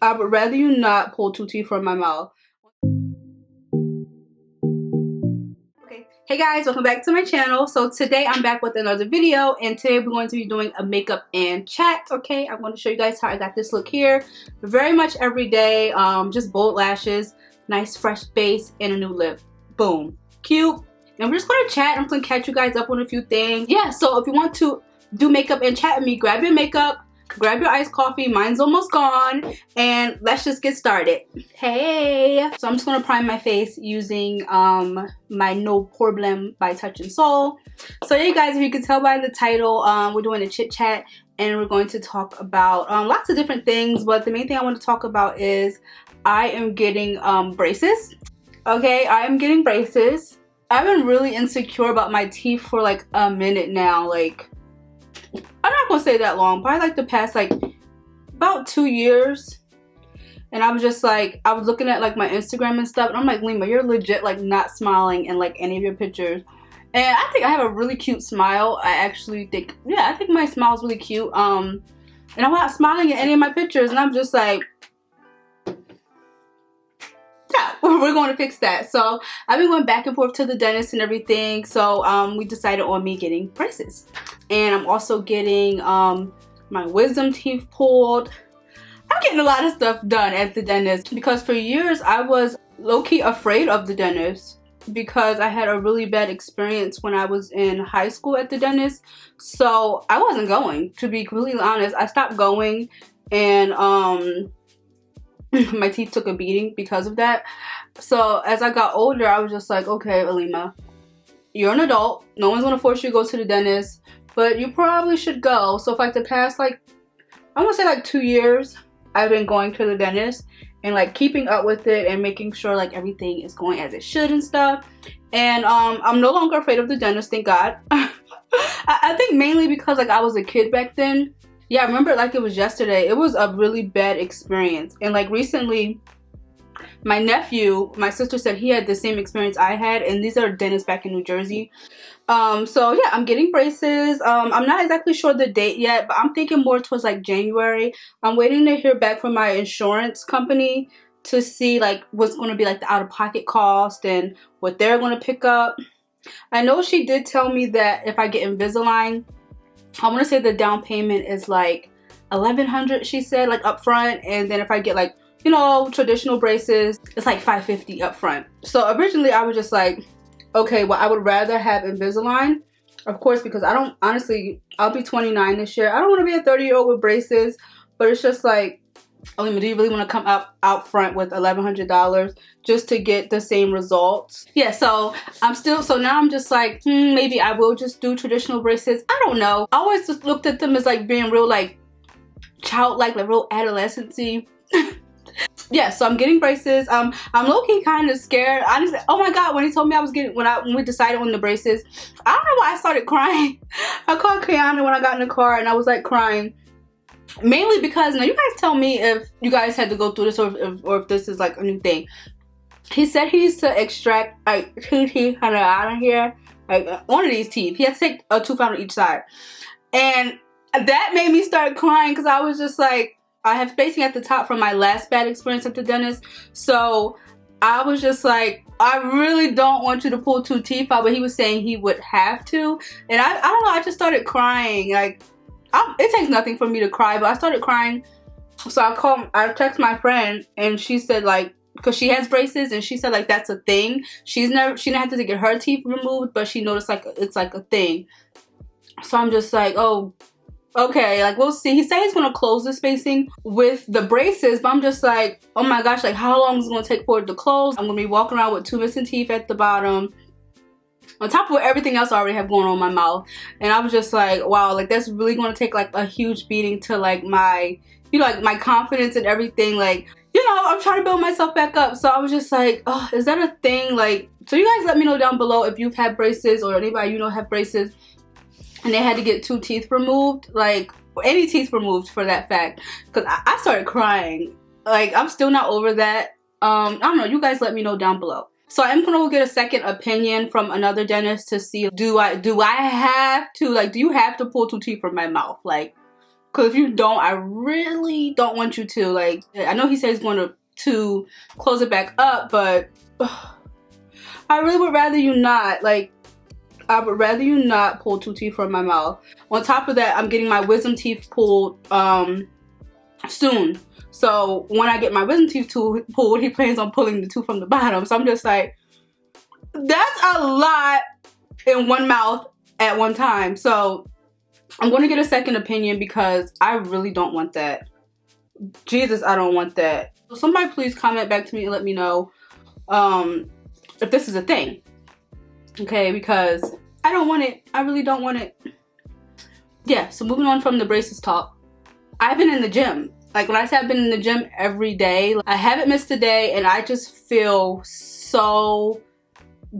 I would rather you not pull two teeth from my mouth. Okay, hey guys, welcome back to my channel. So today I'm back with another video, and today we're going to be doing a makeup and chat. Okay, I'm going to show you guys how I got this look here. Very much everyday, just bold lashes, nice fresh base, and a new lip. Boom, cute. And we're just going to chat. I'm going to catch you guys up on a few things. Yeah, so if you want to do makeup and chat with me, grab your makeup, grab your iced coffee, mine's almost gone, and let's just get started. Hey! So I'm just gonna prime my face using my No Problem by Touch and Soul. So yeah, you guys, if you can tell by the title, we're doing a chit chat and we're going to talk about lots of different things, but the main thing I want to talk about is I am getting braces. Okay, I am getting braces. I've been really insecure about my teeth for like a minute now. Like, I'm not gonna say that long, probably like the past like about 2 years. And I was just like, I was looking at like my Instagram and stuff, and I'm like, Lima, you're legit like not smiling in like any of your pictures. And I think I have a really cute smile. I actually think, yeah, I think my smile is really cute. And I'm not smiling in any of my pictures, and I'm just like, yeah, we're going to fix that. So I've been going back and forth to the dentist and everything. So we decided on me getting braces. And I'm also getting my wisdom teeth pulled. I'm getting a lot of stuff done at the dentist because for years I was low-key afraid of the dentist because I had a really bad experience when I was in high school at the dentist. So I wasn't going, to be completely honest. I stopped going, and my teeth took a beating because of that. So as I got older, I was just like, okay, Alima, you're an adult. No one's gonna force you to go to the dentist, but you probably should go. So for like the past, like, I want to say like 2 years, I've been going to the dentist and like keeping up with it and making sure like everything is going as it should and stuff. And I'm no longer afraid of the dentist, thank God. I think mainly because like I was a kid back then. Yeah, I remember it like it was yesterday. It was a really bad experience. And like recently, my nephew, my sister said he had the same experience I had, and these are dentists back in New Jersey. So yeah, I'm getting braces. I'm not exactly sure the date yet, but I'm thinking more towards like January. I'm waiting to hear back from my insurance company to see like what's going to be like the out-of-pocket cost and what they're going to pick up. I know she did tell me that if I get Invisalign, I want to say the down payment is like $1,100, she said, like up front, and then if I get like, you know, traditional braces, it's like $550 up front. So originally I was just like, okay, well, I would rather have Invisalign, of course, because I don't, honestly, I'll be 29 this year. I don't want to be a 30-year-old with braces, but it's just like, Alima, do you really want to come out front with $1,100 just to get the same results? Yeah, so now I'm just like, maybe I will just do traditional braces. I don't know. I always just looked at them as like being real like childlike, like real adolescent-y. Yeah, so I'm getting braces. I'm low-key kind of scared. Honestly, oh my God, when he told me I was getting, when we decided on the braces, I don't know why I started crying. I called Kiana when I got in the car and I was like crying. Mainly because, now you guys tell me if you guys had to go through this or if this is like a new thing. He said he needs to extract like 2 teeth kind of out of here, like one of these teeth. He has to take a tooth out on each side. And that made me start crying because I was just like, I have spacing at the top from my last bad experience at the dentist. So I was just like, I really don't want you to pull 2 teeth out, but he was saying he would have to. And I don't know, I just started crying. Like, it takes nothing for me to cry, but I started crying. So I text my friend, and she said like, because she has braces, and she said like that's a thing. She didn't have to get her teeth removed, but she noticed like it's like a thing. So I'm just like, oh, okay, like we'll see. He said he's gonna close the spacing with the braces, but I'm just like, oh my gosh, like how long is it gonna take for it to close? I'm gonna be walking around with 2 missing teeth at the bottom, on top of everything else I already have going on in my mouth. And I was just like, wow, like that's really going to take like a huge beating to like my, you know, like my confidence and everything. Like, you know, I'm trying to build myself back up. So I was just like, oh, is that a thing? Like, so you guys let me know down below if you've had braces or anybody you know have braces and they had to get 2 teeth removed, like, or any teeth removed for that fact. Because I started crying. Like, I'm still not over that. I don't know, you guys let me know down below. So I'm gonna go get a second opinion from another dentist to see, do I have to, like, do you have to pull 2 teeth from my mouth? Like, Because if you don't, I really don't want you to. Like, I know he said he's going to close it back up, but I really would rather you not. Like, I would rather you not pull 2 teeth from my mouth. On top of that, I'm getting my wisdom teeth pulled soon. So when I get my wisdom teeth pulled, he plans on pulling the 2 from the bottom. So I'm just like, that's a lot in one mouth at one time. So I'm going to get a second opinion because I really don't want that. Jesus, I don't want that. So somebody please comment back to me and let me know if this is a thing. Okay, because I don't want it. I really don't want it. Yeah, so moving on from the braces talk. I've been in the gym. Like, when I say I've been in the gym every day, I haven't missed a day, and I just feel so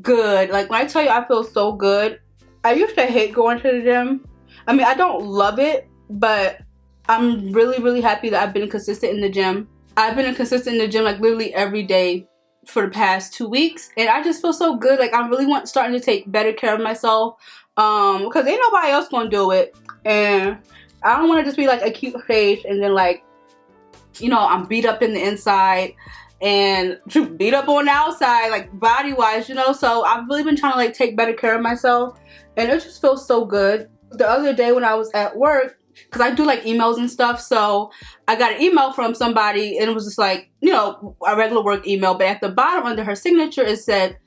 good. Like, when I tell you I feel so good, I used to hate going to the gym. I mean, I don't love it, but I'm really, really happy that I've been consistent in the gym. I've been consistent in the gym, like, literally every day for the past 2 weeks, and I just feel so good. Like, I'm really starting to take better care of myself, because ain't nobody else gonna do it, and I don't want to just be like a cute face and then, like, you know, I'm beat up in the inside and beat up on the outside, like body wise, you know. So I've really been trying to like take better care of myself, and it just feels so good. The other day when I was at work, because I do like emails and stuff, so I got an email from somebody, and it was just like, you know, a regular work email, but at the bottom under her signature it said,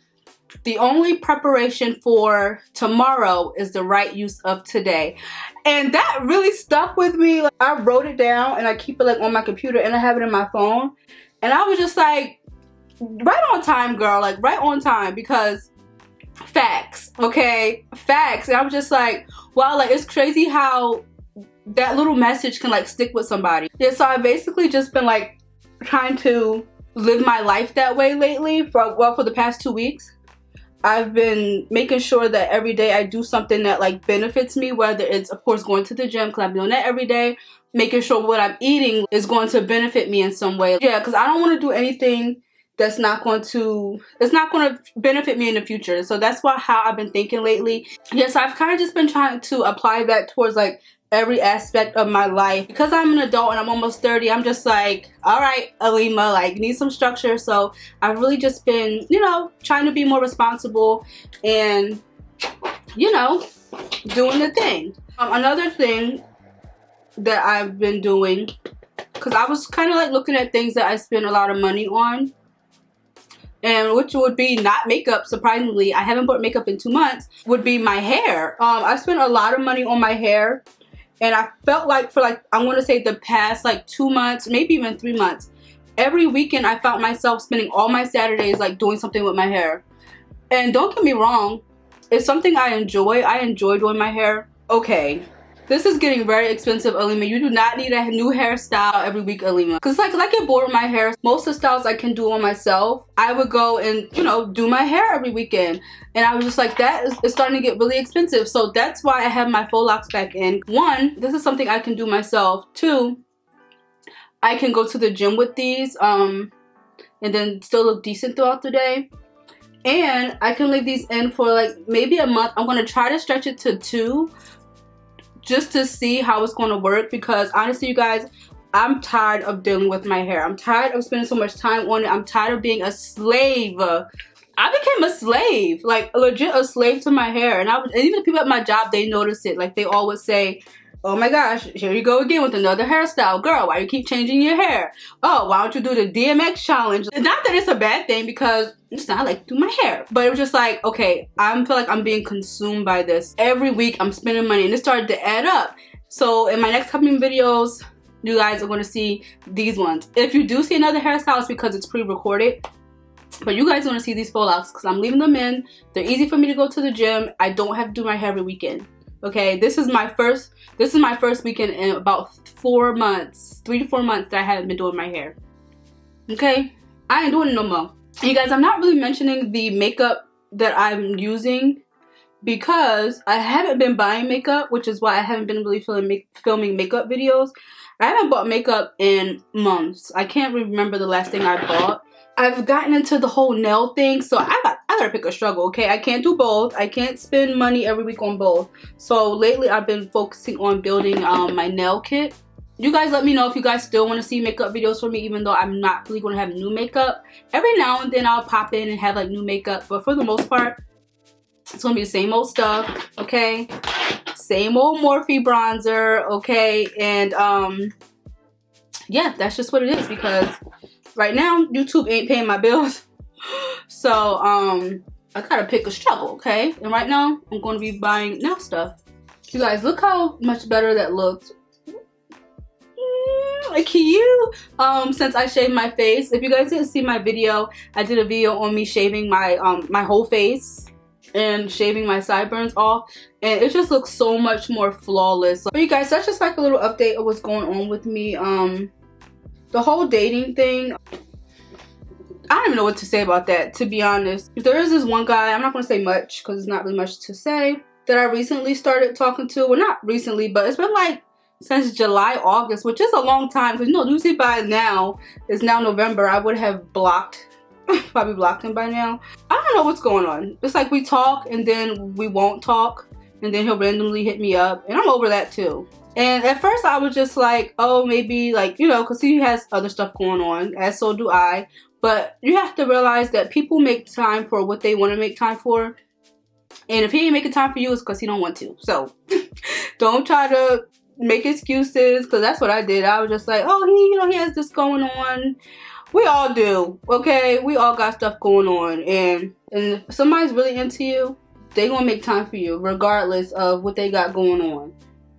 the only preparation for tomorrow is the right use of today. And that really stuck with me. Like, I wrote it down and I keep it like on my computer and I have it in my phone, and I was just like, right on time, girl, like right on time, because facts, okay, facts. And I was just like, wow, like it's crazy how that little message can like stick with somebody. Yeah, so I basically just been like trying to live my life that way lately for the past 2 weeks. I've been making sure that every day I do something that like benefits me, whether it's of course going to the gym, because I'm doing that every day, making sure what I'm eating is going to benefit me in some way. Yeah, because I don't want to do anything that's not going to benefit me in the future. So that's how I've been thinking lately. Yes, so I've kind of just been trying to apply that towards like every aspect of my life. Because I'm an adult and I'm almost 30, I'm just like, all right, Alima, like, need some structure. So I've really just been, you know, trying to be more responsible and, you know, doing the thing. Another thing that I've been doing, because I was kind of like looking at things that I spend a lot of money on, and which would be not makeup. Surprisingly, I haven't bought makeup in 2 months, would be my hair. I spent a lot of money on my hair, and I felt like for like, I want to say the past like 2 months, maybe even 3 months, every weekend I found myself spending all my Saturdays like doing something with my hair. And don't get me wrong, it's something I enjoy. I enjoy doing my hair. Okay, this is getting very expensive, Alima. You do not need a new hairstyle every week, Alima. Because like, I get bored with my hair. Most of the styles I can do on myself, I would go and, you know, do my hair every weekend. And I was just like, that is starting to get really expensive. So that's why I have my faux locks back in. 1, this is something I can do myself. 2, I can go to the gym with these and then still look decent throughout the day. And I can leave these in for like maybe a month. I'm going to try to stretch it to 2. Just to see how it's going to work, because honestly, you guys, I'm tired of dealing with my hair. I'm tired of spending so much time on it. I'm tired of being a slave. I became a slave, like legit a slave to my hair. And even the people at my job, they notice it. Like, they always say, oh my gosh, here you go again with another hairstyle. Girl, why you keep changing your hair? Oh, why don't you do the DMX challenge? Not that it's a bad thing, because it's not like do my hair. But it was just like, okay, I feel like I'm being consumed by this. Every week I'm spending money, and it started to add up. So in my next coming videos, you guys are going to see these ones. If you do see another hairstyle, it's because it's pre-recorded. But you guys want to see these faux locks because I'm leaving them in. They're easy for me to go to the gym. I don't have to do my hair every weekend. Okay, this is my first weekend in about 4 months, 3 to 4 months that I haven't been doing my hair. Okay, I ain't doing it no more. And you guys, I'm not really mentioning the makeup that I'm using because I haven't been buying makeup, which is why I haven't been really filming makeup videos. I haven't bought makeup in months. I can't remember the last thing I bought. I've gotten into the whole nail thing, so I I gotta pick a struggle, okay? I can't do both. I can't spend money every week on both. So lately I've been focusing on building my nail kit. You guys let me know if you guys still want to see makeup videos from me, even though I'm not really going to have new makeup. Every now and then I'll pop in and have like new makeup, but for the most part, it's going to be the same old stuff, okay? Same old Morphe bronzer, okay? And yeah, that's just what it is, because right now YouTube ain't paying my bills. So I gotta pick a struggle, okay? And right now I'm going to be buying nail stuff. You guys, look how much better that looks. Cute. Since I shaved my face. If you guys didn't see my video, I did a video on me shaving my my whole face and shaving my sideburns off, and it just looks so much more flawless. But you guys, that's just like a little update of what's going on with me. The whole dating thing, I don't even know what to say about that, to be honest. There is this one guy, I'm not going to say much because it's not really much to say, that I recently started talking to. Well, not recently, but it's been like since July, August, which is a long time, because you know, usually by now, it's now November, I would have blocked, probably blocked him by now. I don't know what's going on. It's like we talk and then we won't talk, and then he'll randomly hit me up, and I'm over that too. And at first I was just like, oh, maybe like, you know, because he has other stuff going on, as so do I. But you have to realize that people make time for what they want to make time for. And if he ain't making time for you, it's because he don't want to. So don't try to make excuses, because that's what I did. I was just like, oh, you know, he has this going on. We all do, okay? We all got stuff going on. And if somebody's really into you, they gonna make time for you regardless of what they got going on.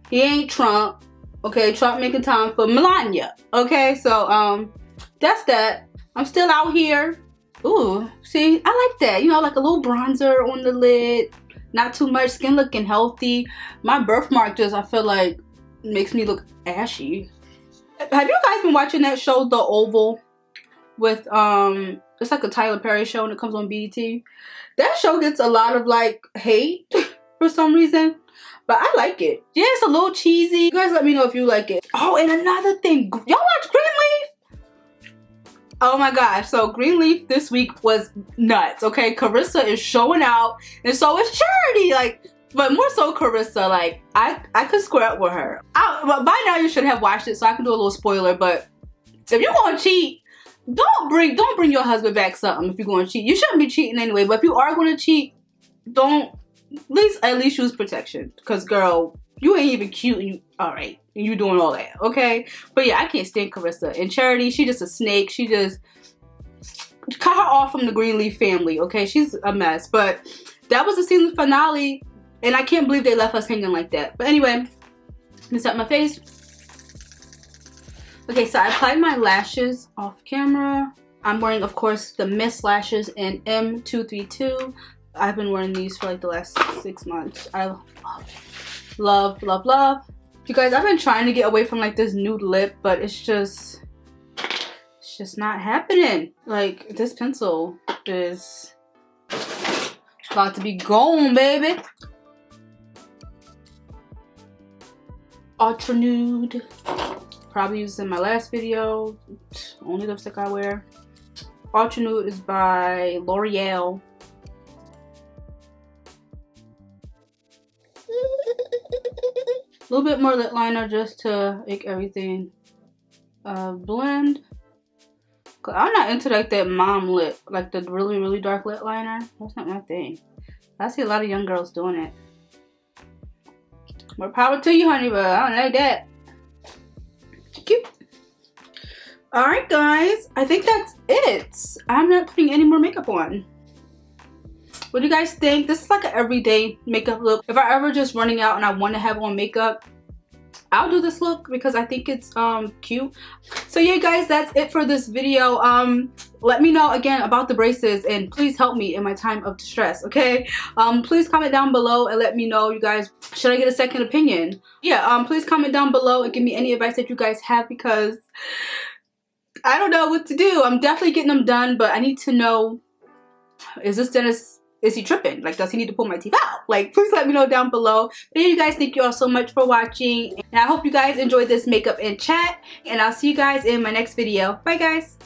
He ain't Trump, okay? Trump making time for Melania, okay? So that's that. I'm still out here. Ooh, see, I like that. You know, like a little bronzer on the lid, not too much, skin looking healthy. My birthmark just, I feel like, makes me look ashy. Have you guys been watching that show, The Oval, with it's like a Tyler Perry show and it comes on BET? That show gets a lot of like hate for some reason, but I like it. Yeah, it's a little cheesy. You guys let me know if you like it. Oh, and another thing, y'all watch Greenleaf? Oh my gosh, so Greenleaf this week was nuts, okay? Carissa is showing out, and so is Charity, like, but more so Carissa. Like, I could square up with her. But by now you should have watched it, so I can do a little spoiler. But if you're gonna cheat, don't bring your husband back something. If you're gonna cheat, you shouldn't be cheating anyway. But if you are gonna cheat, don't at least use protection. Cause girl, you ain't even cute, and you alright, and you doing all that, okay? But yeah, I can't stand Carissa. And Charity, she just a snake. She just cut her off from the Greenleaf family, okay? She's a mess. But that was the season finale. And I can't believe they left us hanging like that. But anyway, let me set my face. Okay, so I applied my lashes off camera. I'm wearing, of course, the Mist lashes in M232. I've been wearing these for like the last 6 months. I love, love, love. You guys, I've been trying to get away from like this nude lip, but it's just not happening. Like, this pencil is about to be gone, baby. Ultra Nude, probably used in my last video. Only lipstick I wear. Ultra Nude is by L'Oreal. A little bit more lip liner just to make everything blend. Cause I'm not into like that mom lip, like the really, really dark lip liner. That's not my thing. I see a lot of young girls doing it. More power to you, honey, but I don't like that. Cute. Alright, guys. I think that's it. I'm not putting any more makeup on. What do you guys think? This is like an everyday makeup look. If I ever just running out and I want to have on makeup, I'll do this look because I think it's cute. So yeah, guys, that's it for this video. Let me know again about the braces, and please help me in my time of distress, okay? Please comment down below and let me know, you guys, should I get a second opinion? Yeah, please comment down below and give me any advice that you guys have, because I don't know what to do. I'm definitely getting them done, but I need to know, is this dentist, is he tripping? Like, does he need to pull my teeth out? Like, please let me know down below. But yeah, you guys, thank you all so much for watching. And I hope you guys enjoyed this makeup and chat. And I'll see you guys in my next video. Bye, guys.